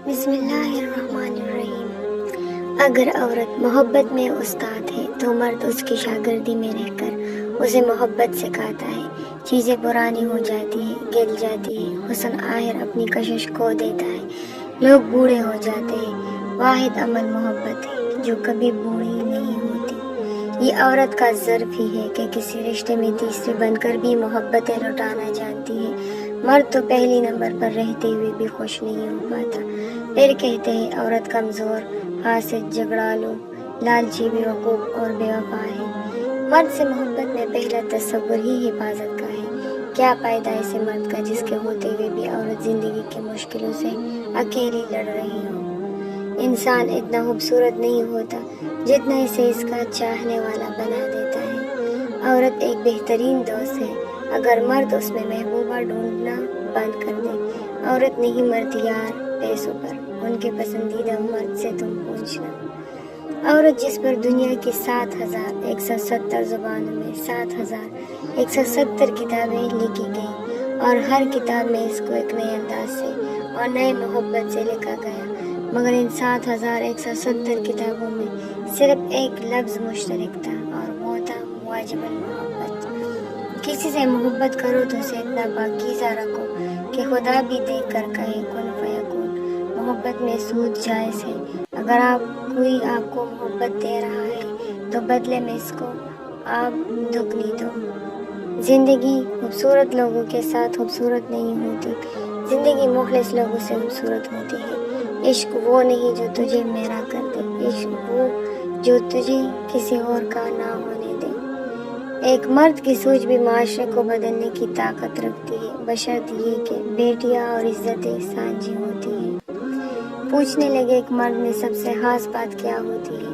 بسم اللہ الرحمن الرحیم۔ اگر عورت محبت میں استاد ہے تو مرد اس کی شاگردی میں رہ کر اسے محبت سکھاتا ہے۔ چیزیں پرانی ہو جاتی ہیں، گل جاتی ہیں، حسن آخر اپنی کشش کھو دیتا ہے، لوگ بوڑھے ہو جاتے ہیں، واحد عمل محبت ہے جو کبھی بوڑھی نہیں ہوتی۔ یہ عورت کا ظرف ہی ہے کہ کسی رشتے میں تیسری بن کر بھی محبتیں لٹانا جانتی ہے۔ مرد تو پہلی نمبر پر رہتے ہوئے بھی خوش نہیں ہو پاتا۔ پھر کہتے ہیں عورت کمزور، حاسد، جھگڑالو، لالچی، بیوقوف اور بے وفا ہے۔ مرد سے محبت میں پہلا تصور ہی حفاظت کا ہے۔ کیا فائدہ ایسے مرد کا جس کے ہوتے ہوئے بھی عورت زندگی کی مشکلوں سے اکیلی لڑ رہی ہو۔ انسان اتنا خوبصورت نہیں ہوتا جتنا اسے اس کا چاہنے والا بنا دیتا ہے۔ عورت ایک بہترین دوست ہے اگر مرد اس میں محبوبہ ڈھونڈنا بند کر دے۔ عورت نہیں مرتی یار پیسوں پر، ان کے پسندیدہ مرد سے تم پوچھنا۔ عورت جس پر دنیا کی 7170 زبانوں میں 7170 کتابیں لکھی گئیں اور ہر کتاب میں اس کو ایک نئے انداز سے اور نئے محبت سے لکھا گیا، مگر ان 7170 کتابوں میں صرف ایک لفظ مشترک تھا اور وہ تھا واجب المحبت۔ کسی سے محبت کرو تو اسے اتنا پاکیزہ رکھو کہ خدا بھی دیکھ کر کہے کن فیکون۔ محبت میں سود جائز ہے۔ اگر کوئی آپ کو محبت دے رہا ہے تو بدلے میں اس کو آپ دگنی دو۔ زندگی خوبصورت لوگوں کے ساتھ خوبصورت نہیں ہوتی، زندگی مخلص لوگوں سے خوبصورت ہوتی ہے۔ عشق وہ نہیں جو تجھے میرا کر دے، عشق وہ جو تجھے کسی اور کا نہ ہونے دے۔ ایک مرد کی سوچ بھی معاشرے کو بدلنے کی طاقت رکھتی ہے، بشرط یہ کہ بیٹیاں اور عزتیں سانجھی ہوتی ہیں۔ پوچھنے لگے ایک مرد میں سب سے خاص بات کیا ہوتی ہے؟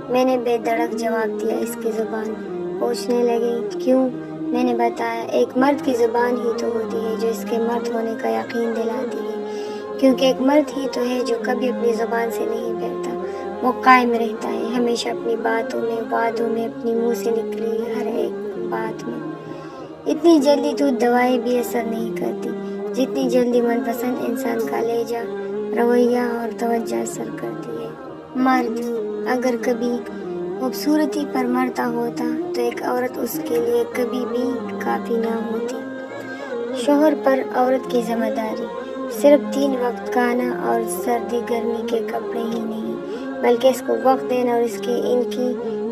میں نے بے دھڑک جواب دیا اس کی زبان۔ پوچھنے لگے کیوں؟ میں نے بتایا ایک مرد کی زبان ہی تو ہوتی ہے جو اس کے مرد ہونے کا یقین دلاتی ہے، کیونکہ ایک مرد ہی تو ہے جو کبھی اپنی زبان سے نہیں پھرتا، وہ قائم رہتا ہے ہمیشہ اپنی باتوں میں، وعدوں میں، اپنی منہ سے نکلی ہر ایک بات میں۔ اتنی جلدی تو دوائیں بھی اثر نہیں کرتی جتنی جلدی من پسند انسان کا لہجہ، رویہ اور توجہ اثر کرتی ہے۔ مرد اگر کبھی خوبصورتی پر مرتا ہوتا تو ایک عورت اس کے لیے کبھی بھی کافی نہ ہوتی۔ شوہر پر عورت کی ذمہ داری صرف 3 وقت کھانا اور سردی گرمی کے کپڑے ہی نہیں، بلکہ اس کو وقت دینا اور اس کی ان کی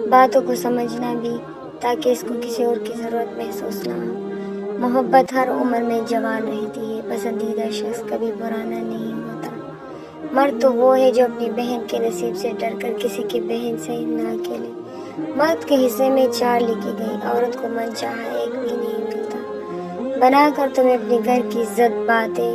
باتوں کو سمجھنا بھی، تاکہ اس کو کسی اور کی ضرورت محسوس نہ ہو۔ محبت ہر عمر میں جوان رہتی ہے، پسندیدہ شخص کبھی پرانا نہیں ہوتا۔ مرد تو وہ ہے جو اپنی بہن کے نصیب سے ڈر کر کسی کی بہن سے نہ کھیلے۔ مرد کے حصے میں 4 لکھی گئی، عورت کو من چاہا ایک بھی نہیں ملتا۔ بنا کر تمہیں اپنے گھر کی زد باتیں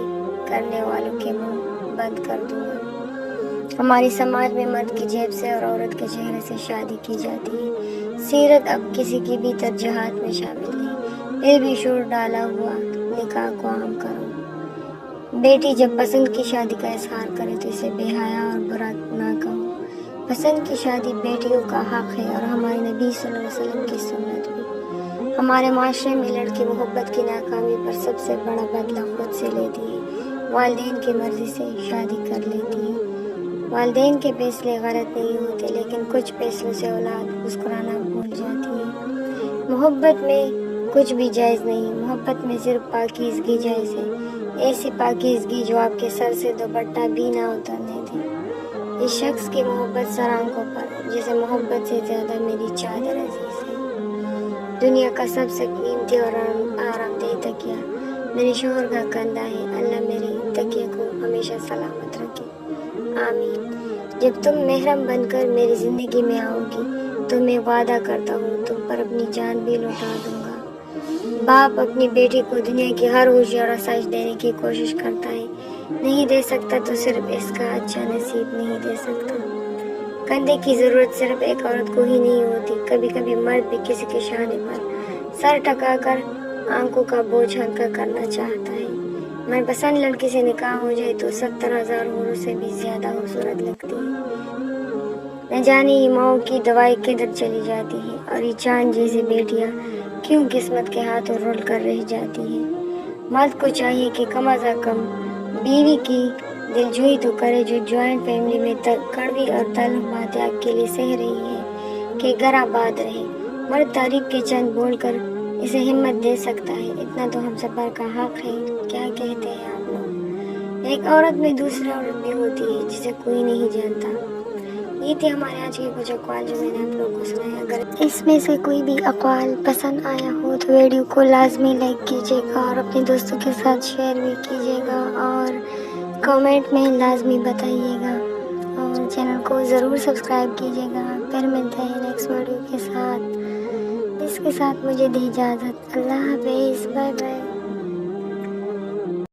کرنے والوں کے منہ بند کر دوں گا۔ ہماری سماج میں مرد کی جیب سے اور عورت کے چہرے سے شادی کی جاتی ہے۔ سیرت اب کسی کی بھی ترجیحات میں شامل نہیں، پھر بھی شور ڈالا ہوا نکاح کو عام کرو۔ بیٹی جب پسند کی شادی کا اظہار کرے تو اسے بے حیا اور برا نہ کہو۔ پسند کی شادی بیٹیوں کا حق ہے اور ہمارے نبی صلی اللہ علیہ وسلم کی سنت بھی۔ ہمارے معاشرے میں لڑکی محبت کی ناکامی پر سب سے بڑا بدلہ خود سے لیتی ہے، والدین کی مرضی سے شادی کر لیتی ہے۔ والدین کے فیصلے غلط نہیں ہوتے، لیکن کچھ فیصلوں سے اولاد مسکرانا بھول جاتی ہے۔ محبت میں کچھ بھی جائز نہیں، محبت میں صرف پاکیزگی جائز ہے، ایسی پاکیزگی جو آپ کے سر سے دوپٹہ بھی نہ اترنے دے۔ اس شخص کی محبت سر آنکھوں پر، جسے محبت سے زیادہ میری چادر عزیز ہے۔ دنیا کا سب سے قیمتی اور آرام دہ تکیہ میرے شوہر کا کندھا ہے، اللہ میرے تکیے کو ہمیشہ سلامت رکھے، آمین۔ جب تم محرم بن کر میری زندگی میں آؤ گی تو میں وعدہ کرتا ہوں تم پر اپنی جان بھی لوٹا دوں گا۔ باپ اپنی بیٹی کو دنیا کی ہر خوشی اور آسائش دینے کی کوشش کرتا ہے، نہیں دے سکتا تو صرف اس کا اچھا نصیب نہیں دے سکتا۔ کندھے کی ضرورت صرف ایک عورت کو ہی نہیں ہوتی، کبھی کبھی مرد بھی کسی کے شانے پر سر ٹکا کر آنکھوں کا بوجھ ہلکا کرنا چاہتا ہے۔ من پسند لڑکی سے نکاح ہو جائے تو 70,000 حوروں سے بھی زیادہ خوبصورت لگتی ہے۔ نہ جانے یہ ماؤں کی دوائی کدھر چلی جاتی ہے اور یہ چاند جیسی بیٹیاں کیوں قسمت کے ہاتھوں رول کر رہ جاتی ہیں۔ مرد کو چاہیے کہ کم از کم بیوی کی دل جوئی تو کرے جو جوائنٹ فیملی میں کڑوی اور تلخ باتیں آپ کے لیے سہ رہی ہے کہ گھر آباد رہے۔ مرد تعریف کے چند بول کر اسے ہمت دے سکتا ہے، اتنا تو ہم صبر کا حق ہے۔ کیا کہتے ہیں آپ لوگ؟ ایک عورت میں دوسری عورت بھی ہوتی ہے جسے کوئی نہیں جانتا۔ یہ تھے ہمارے آج کے کچھ اقوال جو میں نے آپ لوگوں کو سنائے۔ اگر اس میں سے کوئی بھی اقوال پسند آیا ہو تو ویڈیو کو لازمی لائک کیجیے گا اور اپنے دوستوں کے ساتھ شیئر بھی کیجیے گا اور کامنٹ میں لازمی بتائیے گا اور چینل کو ضرور سبسکرائب کیجیے گا۔ پھر ملتے ہیں نیکسٹ ویڈیو کے ساتھ۔ اس کے ساتھ مجھے دی اجازت۔ اللہ حافظ، بائے بائے۔